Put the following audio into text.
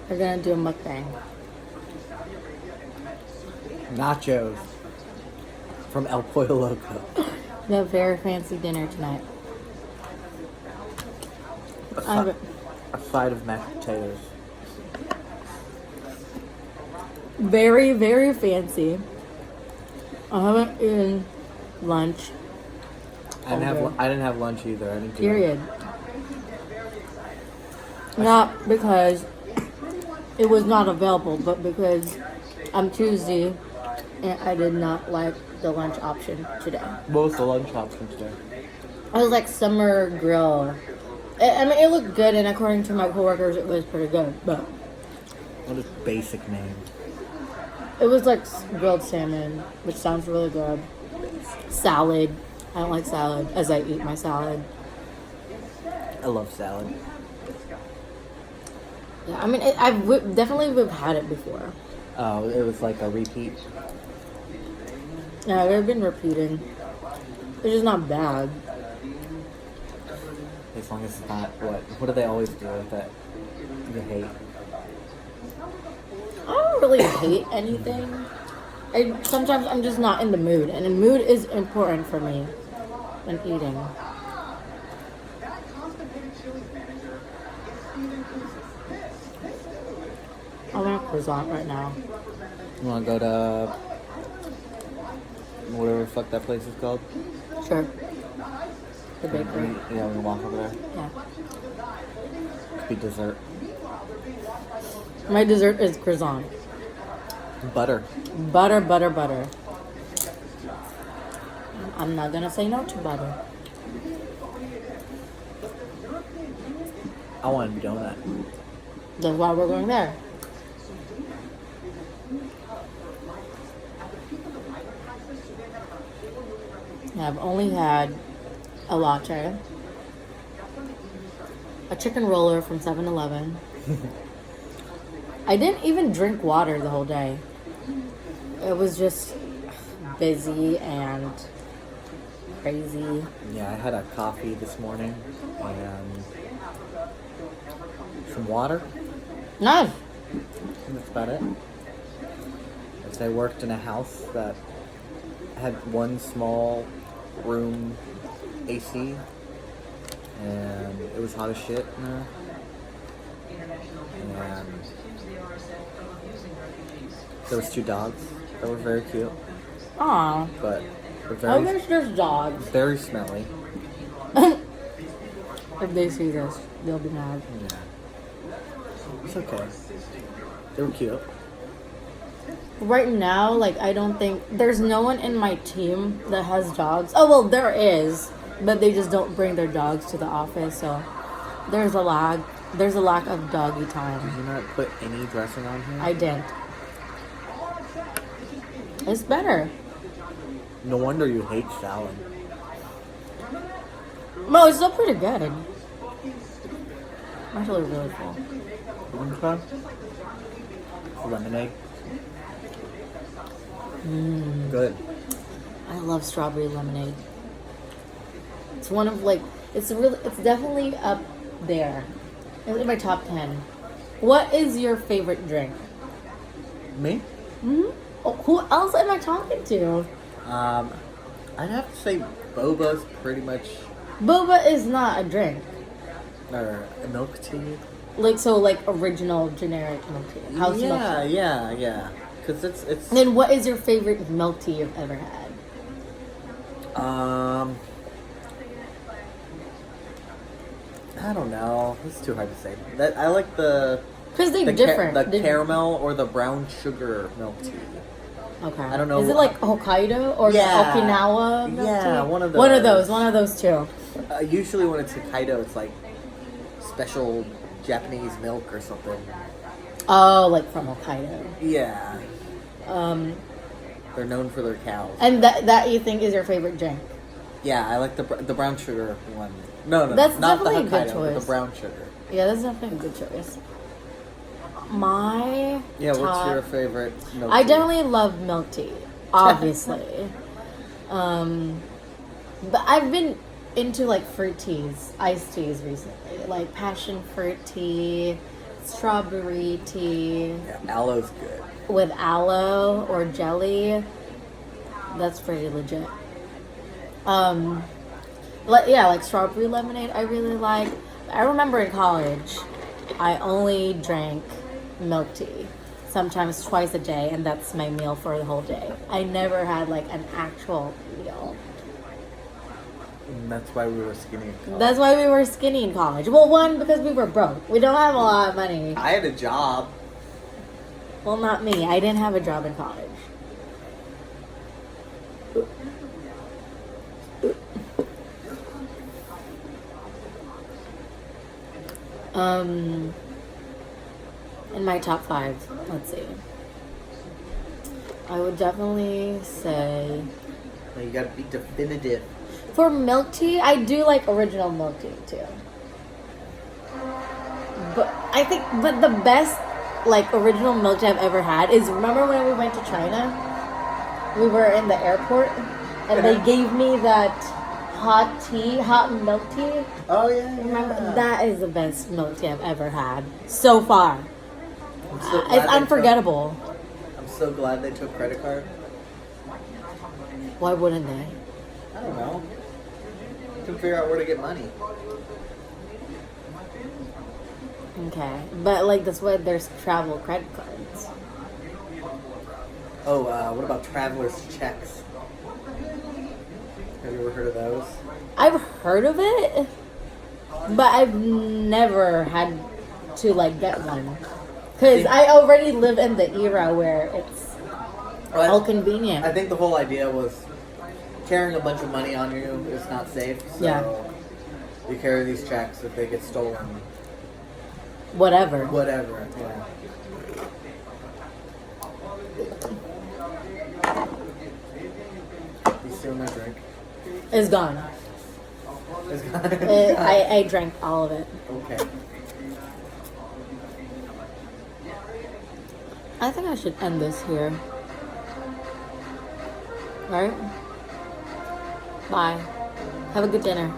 We're gonna do a mukbang. Nachos from El Pollo Loco. We have a very fancy dinner tonight. A side of mashed potatoes. Very, very fancy. I haven't eaten lunch. I didn't have lunch either. I didn't do Period. Not because it was not available, but because I'm choosy and I did not like the lunch option today. What was the lunch option today? It was like summer grill. I mean, it looked good, and according to my coworkers, it was pretty good. But What is basic name? it was like grilled salmon, which sounds really good. Salad. I don't like salad as I eat my salad. I love salad. Yeah, I mean, definitely we've had it before. Oh, it was like a repeat. Yeah, we've been repeating. It's just not bad. As long as it's not what do they always do with it? You hate. I don't really hate anything. Sometimes I'm just not in the mood, and the mood is important for me when eating. I want a croissant right now. You wanna go to whatever the fuck that place is called? Sure. The bakery. Yeah, we can walk over there. Yeah. Could be dessert. My dessert is croissant. Butter. Butter, butter, butter. I'm not gonna say no to butter. I want a donut. That's why we're going there. I've only had a latte, a chicken roller from 7-Eleven. I didn't even drink water the whole day. It was just busy and crazy. Yeah, I had a coffee this morning and some water. Nice. And that's about it. As I worked in a house that had one small room AC, and it was hot as shit in there. And there was 2 dogs that were very cute, Aw. but were I wish there's dogs. very smelly. If they see this, they'll be mad. Yeah, it's okay. They were cute. Right now, like, I don't think there's no one in my team that has dogs. Oh, well, there is, but they just don't bring their dogs to the office, so there's a lack of doggy time. Did you not put any dressing on here? I didn't. It's better. No wonder you hate salad. No, it's still pretty good. I'm actually really full. Okay. Lemonade. Good. I love strawberry lemonade. It's one of it's definitely up there. It's in my top 10. What is your favorite drink? Me? Oh, who else am I talking to? I'd have to say boba's pretty much, Boba is not a drink. or a milk tea. Like original generic milk tea. House milk tea. Yeah. Cause it's. And then what is your favorite milk tea you've ever had? I don't know. It's too hard to say. That I like the. Because they're different. The caramel or the brown sugar milk tea. Okay. I don't know. Is it like Hokkaido or Yeah. the Okinawa milk Yeah, tea? one of One those. of those two. Usually when it's Hokkaido, it's like special Japanese milk or something. Oh, like from Hokkaido. Yeah. They're known for their cows. And that you think is your favorite drink? Yeah, I like the brown sugar one. No, That's not the definitely a Hokkaido, good but choice. the brown sugar. Yeah, that's definitely a good choice. My What's top- your favorite milk I tea? definitely love milk tea, obviously. But I've been into like fruit teas, iced teas recently, like passion fruit tea, strawberry tea Yeah, aloe's good. with aloe or jelly. That's pretty legit. Like strawberry lemonade, I really like. I remember in college, I only drank milk tea, sometimes twice a day, and that's my meal for the whole day. I never had like an actual meal. And that's why we were skinny in college. That's why we were skinny in college. Well, one, because we were broke. We don't have a lot of money. I had a job. Well, not me. I didn't have a job in college. In my top 5, let's see. I would definitely say Well, you gotta be definitive. for milk tea, I do like original milk tea too. But the best like original milk tea I've ever had is, remember when we went to China? We were in the airport and they gave me that hot milk tea. Oh yeah. Remember, that is the best milk tea I've ever had so far. I'm so glad It's they unforgettable. I'm so glad they took credit card. Why wouldn't they? I don't know. Can figure out where to get money. Okay, but like that's why there's travel credit cards. Oh, what about traveler's checks? Have you ever heard of those? I've heard of it, but I've never had to like get one because I already live in the era where it's all convenient. I think the whole idea was carrying a bunch of money on you is not safe. So Yeah. you carry these checks if they get stolen. Whatever. Whatever. Yeah. You steal my drink? It's gone. It's I drank all of it. Okay. I think I should end this here. Right? Bye. Have a good dinner.